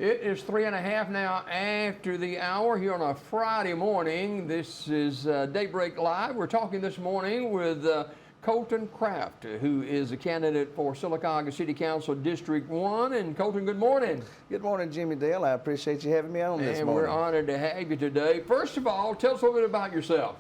It is 3:30 now after the hour here on a Friday morning. This is Daybreak Live. We're talking this morning with Colton Craft, who is a candidate for Sylacauga City Council District 1. And Colton, good morning. Good morning, Jimmy Dale. I appreciate you having me on this morning. And we're honored to have you today. First of all, tell us a little bit about yourself.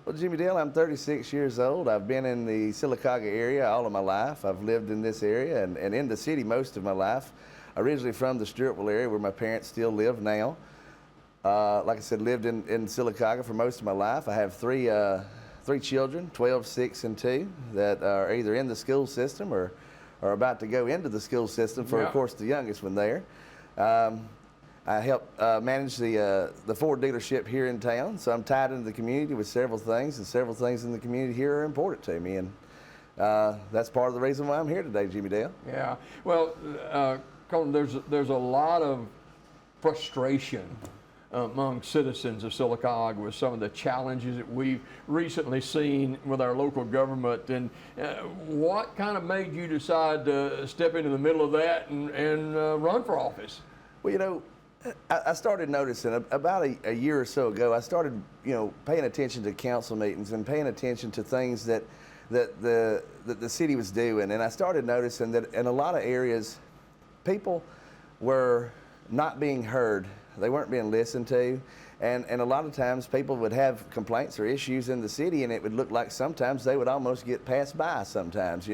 Well, Jimmy Dale, I'm 36 years old. I've been in the Sylacauga area all of my life. I've lived in this area and in the city most of my life. Originally from the Stuartville area where my parents still live now. Like I said, lived in Sylacauga for most of my life. I have three children, 12, 6, and 2, that are either in the school system or are about to go into the school system for, of course, the youngest one there. I help manage the Ford dealership here in town, so I'm tied into the community with several things, and several things in the community here are important to me, and that's part of the reason why I'm here today, Jimmy Dale. Yeah, well, Colton, there's a lot of frustration among citizens of Sylacauga with some of the challenges that we've recently seen with our local government. And what kind of made you decide to step into the middle of that and run for office? Well, you know, I started noticing about a year or so ago, I started, paying attention to council meetings and paying attention to things that the city was doing. And I started noticing that in a lot of areas, people were not being heard. They weren't being listened to. And a lot of times people would have complaints or issues in the city, and it would look like sometimes they would almost get passed by sometimes,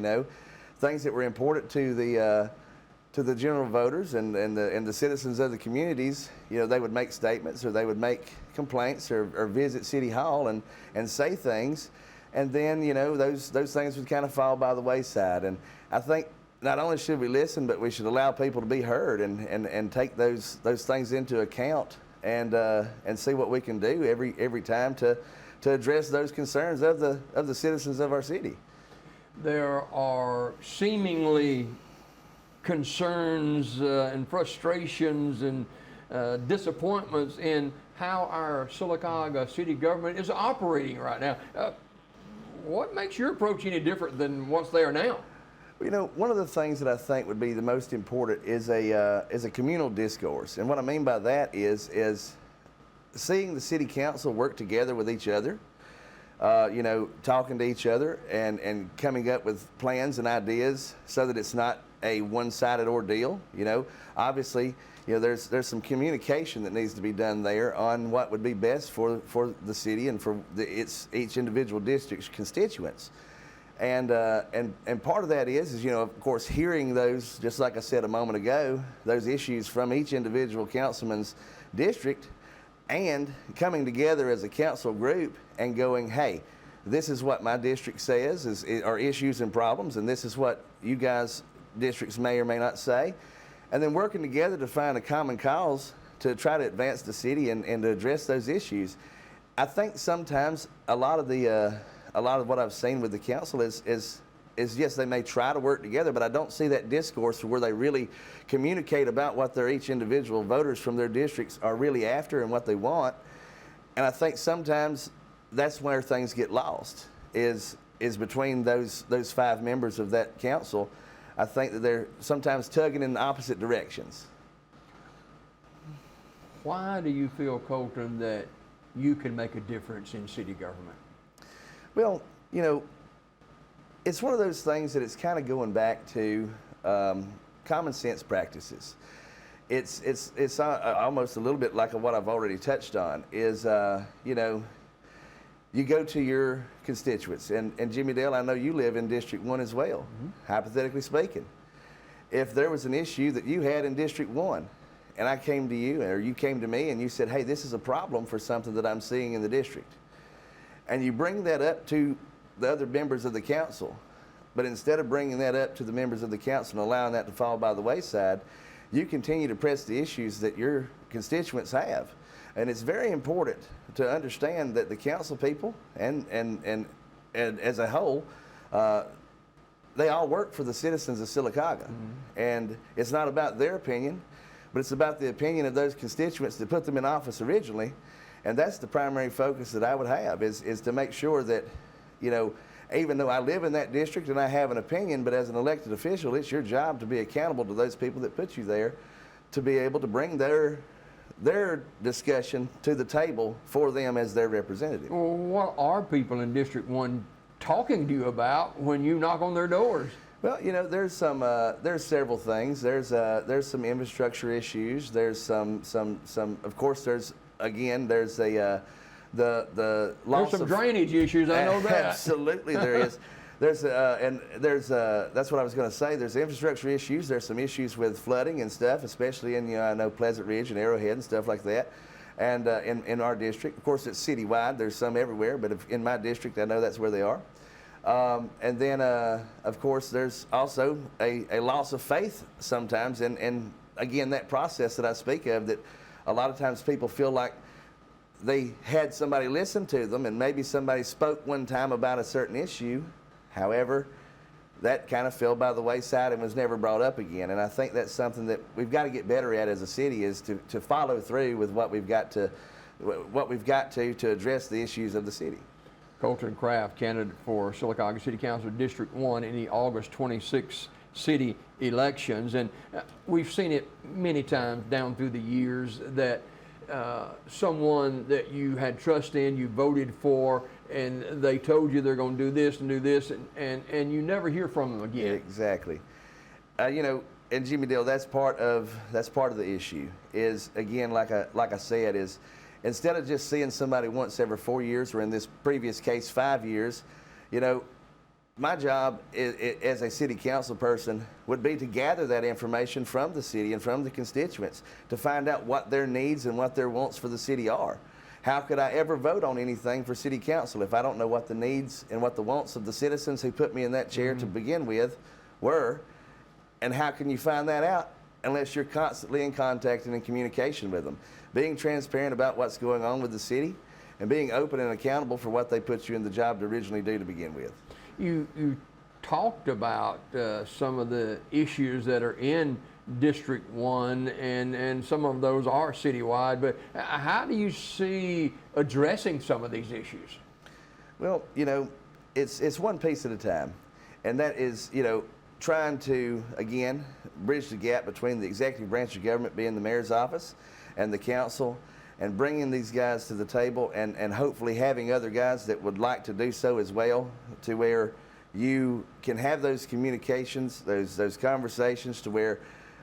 Things that were important to the general voters and the citizens of the communities, they would make statements or they would make complaints or visit City Hall and say things. And then, those things would kind of fall by the wayside. And I think not only should we listen, but we should allow people to be heard and take those things into account and see what we can do every time to address those concerns of the citizens of our city. There are seemingly concerns and frustrations and disappointments in how our Sylacauga city government is operating right now. What makes your approach any different than what's there now? One of the things that I think would be the most important is a communal discourse. And what I mean by that is seeing the city council work together with each other, talking to each other and coming up with plans and ideas so that it's not a one-sided ordeal. Obviously, there's some communication that needs to be done there on what would be best for the city and for each individual district's constituents. And part of that is of course, hearing those, just like I said a moment ago, those issues from each individual councilman's district, and coming together as a council group and going, hey, this is what my district says are issues and problems, and this is what you guys districts may or may not say, and then working together to find a common cause to try to advance the city and to address those issues. I think sometimes a lot of what I've seen with the council is yes, they may try to work together, but I don't see that discourse where they really communicate about what their each individual voters from their districts are really after and what they want. And I think sometimes that's where things get lost, is between those 5 members of that council. I think that they're sometimes tugging in the opposite directions. Why do you feel, Colton, that you can make a difference in city government? Well, it's one of those things that it's kind of going back to common sense practices. It's almost a little bit like what I've already touched on, is, you go to your constituents, and Jimmy Dale, I know you live in District 1 as well, hypothetically speaking. If there was an issue that you had in District 1, and I came to you, or you came to me, and you said, hey, this is a problem for something that I'm seeing in the district, and you bring that up to the other members of the council, but instead of bringing that up to the members of the council and allowing that to fall by the wayside, you continue to press the issues that your constituents have. And it's very important to understand that the council people and as a whole, they all work for the citizens of Sylacauga. And it's not about their opinion, but it's about the opinion of those constituents that put them in office originally. And that's the primary focus that I would have, is to make sure that, even though I live in that district and I have an opinion, but as an elected official, it's your job to be accountable to those people that put you there to be able to bring their discussion to the table for them as their representative. Well, what are people in District 1 talking to you about when you knock on their doors? Well, you know, there's several things. There's some infrastructure issues. There's some of course, there's the loss There's some of drainage issues, I know that. Absolutely, there is. That's what I was going to say. There's infrastructure issues. There's some issues with flooding and stuff, especially in, I know, Pleasant Ridge and Arrowhead and stuff like that. And in our district, of course, it's citywide. There's some everywhere, but in my district, I know that's where they are. And then, of course, there's also a loss of faith sometimes, and again, that process that I speak of, that a lot of times people feel like they had somebody listen to them, and maybe somebody spoke one time about a certain issue. However, that kind of fell by the wayside and was never brought up again. And I think that's something that we've got to get better at as a city, is to follow through with what we've got to address the issues of the city. Colton Craft, candidate for Sylacauga City Council District 1 in the August 26th city elections. And we've seen it many times down through the years that someone that you had trust in, you voted for, and they told you they're going to do this and do this, and you never hear from them again. Exactly. You know, and Jimmy Dale, that's part of the issue. Is, again, like I said, is instead of just seeing somebody once every 4 years, or in this previous case 5 years, you know, my job as a city council person would be to gather that information from the city and from the constituents to find out what their needs and what their wants for the city are. How could I ever vote on anything for city council if I don't know what the needs and what the wants of the citizens who put me in that chair to begin with were? And how can you find that out unless you're constantly in contact and in communication with them? Being transparent about what's going on with the city and being open and accountable for what they put you in the job to originally do to begin with. You talked about some of the issues that are in District 1, and some of those are citywide, but how do you see addressing some of these issues? Well, you know, it's one piece at a time, and that is, you know, trying to, again, bridge the gap between the executive branch of government, being the mayor's office, and the council, and bringing these guys to the table, and hopefully having other guys that would like to do so as well, to where you can have those communications, those conversations, to where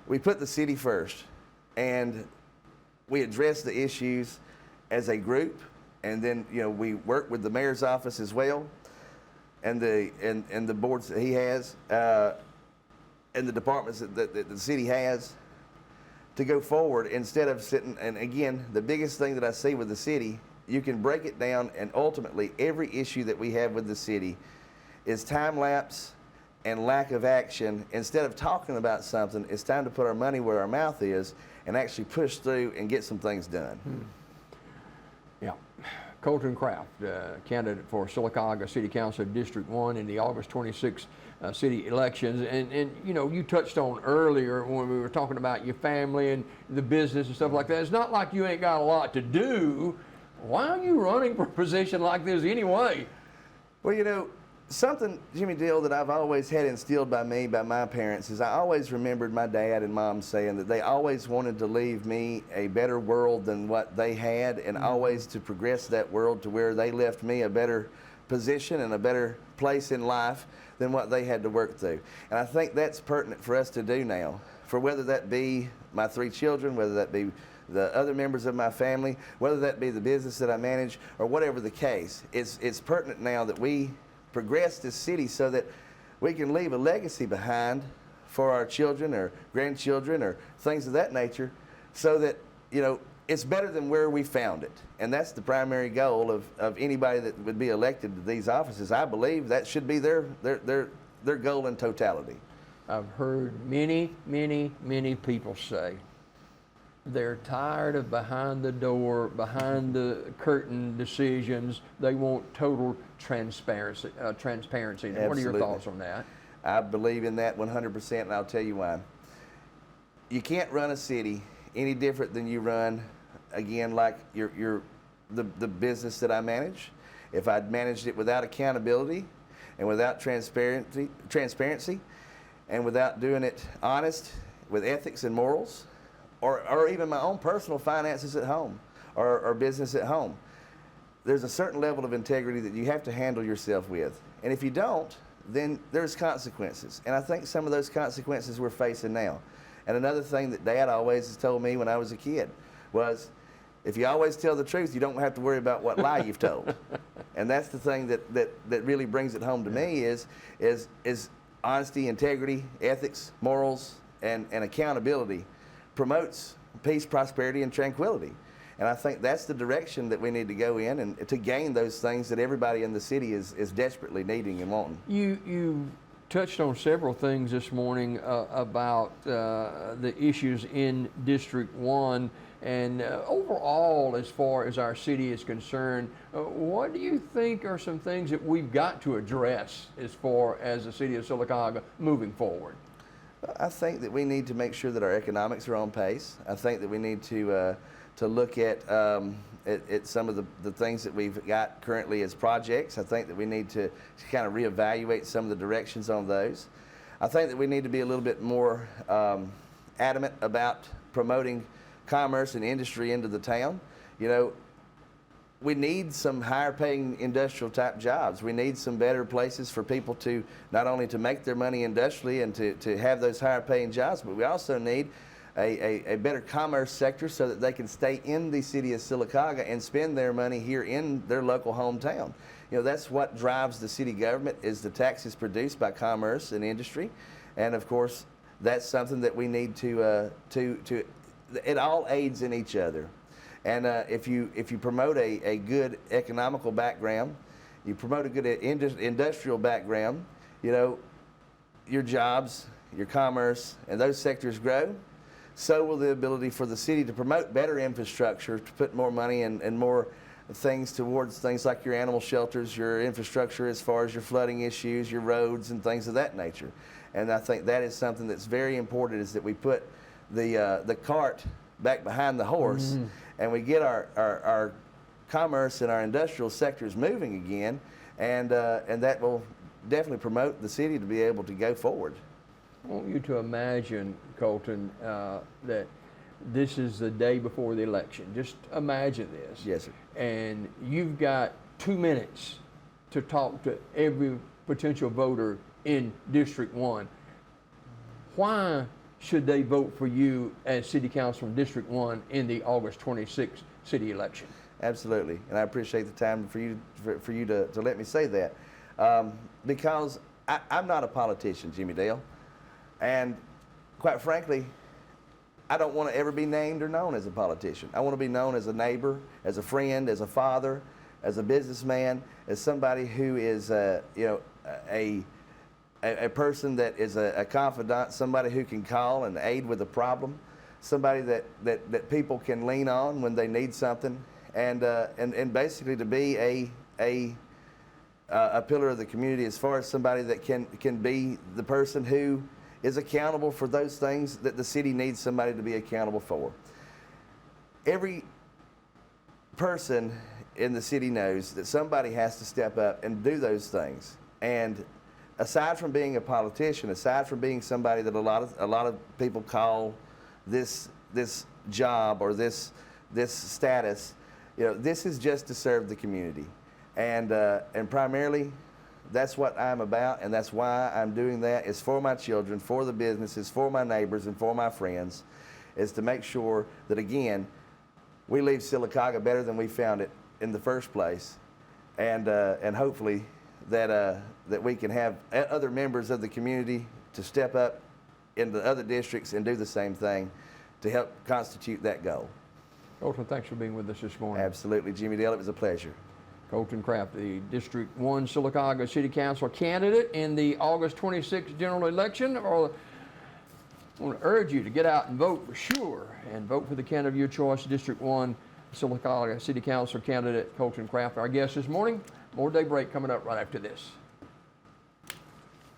we put the city first and we address the issues as a group, and then, you know, we work with the mayor's office as well, and the boards that he has, and the departments that the city has, to go forward instead of sitting. And again, the biggest thing that I see with the city, you can break it down, and ultimately every issue that we have with the city is time lapse and lack of action. Instead of talking about something, it's time to put our money where our mouth is and actually push through and get some things done. Yeah. Colton Craft, candidate for Sylacauga City Council District 1 in the August 26th city elections. And you know, you touched on earlier when we were talking about your family and the business and stuff like that. It's not like you ain't got a lot to do. Why are you running for a position like this anyway? Well, you know, something, Jimmy Dale, that I've always had instilled by my parents, is I always remembered my dad and mom saying that they always wanted to leave me a better world than what they had, and always to progress that world to where they left me a better position and a better place in life than what they had to work through. And I think that's pertinent for us to do now, for whether that be my 3 children, whether that be the other members of my family, whether that be the business that I manage, or whatever the case. It's pertinent now that we progress this city so that we can leave a legacy behind for our children or grandchildren or things of that nature, so that, you know, it's better than where we found it. And that's the primary goal of anybody that would be elected to these offices. I believe that should be their goal in totality. I've heard many people say they're tired of behind the door, behind the curtain decisions. They want total transparency. What are your thoughts on that? I believe in that 100%, and I'll tell you why. You can't run a city any different than you run, again, like the business that I manage. If I'd managed it without accountability and without transparency, and without doing it honest, with ethics and morals, or even my own personal finances at home or business at home. There's a certain level of integrity that you have to handle yourself with. And if you don't, then there's consequences. And I think some of those consequences we're facing now. And another thing that Dad always has told me when I was a kid was, if you always tell the truth, you don't have to worry about what lie you've told. And that's the thing that really brings it home to me is honesty, integrity, ethics, morals, and accountability promotes peace, prosperity, and tranquility. And I think that's the direction that we need to go in and to gain those things that everybody in the city is desperately needing and wanting. You touched on several things this morning about the issues in District 1. And overall, as far as our city is concerned, what do you think are some things that we've got to address as far as the city of Sylacauga moving forward? I think that we need to make sure that our economics are on pace. I think that we need to look at some of the things that we've got currently as projects. I think that we need to kind of reevaluate some of the directions on those. I think that we need to be a little bit more adamant about promoting commerce and industry into the town. You know, we need some higher paying industrial type jobs. We need some better places for people to not only to make their money industrially and to have those higher paying jobs, but we also need a better commerce sector so that they can stay in the city of Sylacauga and spend their money here in their local hometown. You know, that's what drives the city government, is the taxes produced by commerce and industry. And of course, that's something that we need to it all aids in each other. And if you promote a good economical background, you promote a good industrial background, you know, your jobs, your commerce, and those sectors grow, so will the ability for the city to promote better infrastructure, to put more money and more things towards things like your animal shelters, your infrastructure as far as your flooding issues, your roads, and things of that nature. And I think that is something that's very important, is that we put the cart back behind the horse, and we get our commerce and our industrial sectors moving again, and that will definitely promote the city to be able to go forward. I want you to imagine, Colton, that this is the day before the election. Just imagine this. Yes, sir. And you've got 2 minutes to talk to every potential voter in District 1. Why should they vote for you as City Councilman District 1 in the August 26th city election? Absolutely, and I appreciate the time for you to let me say that, because I'm not a politician, Jimmy Dale, and quite frankly, I don't want to ever be named or known as a politician. I want to be known as a neighbor, as a friend, as a father, as a businessman, as somebody who is a person that is a confidant, somebody who can call and aid with a problem, somebody that people can lean on when they need something, and basically to be a pillar of the community, as far as somebody that can be the person who is accountable for those things that the city needs somebody to be accountable for. Every person in the city knows that somebody has to step up and do those things. And aside from being a politician, aside from being somebody that a lot of people call this job or this status, you know, this is just to serve the community, and primarily, that's what I'm about, and that's why I'm doing that. Is for my children, for the businesses, for my neighbors, and for my friends, is to make sure that, again, we leave Sylacauga better than we found it in the first place, and hopefully that we can have other members of the community to step up in the other districts and do the same thing to help constitute that goal. Colton, thanks for being with us this morning. Absolutely, Jimmy Dale, it was a pleasure. Colton Craft, the District 1 Sylacauga City Council candidate in the August 26th general election. I want to urge you to get out and vote for sure, and vote for the candidate of your choice, District 1 Sylacauga City Council candidate Colton Craft. Our guest this morning. More Daybreak coming up right after this.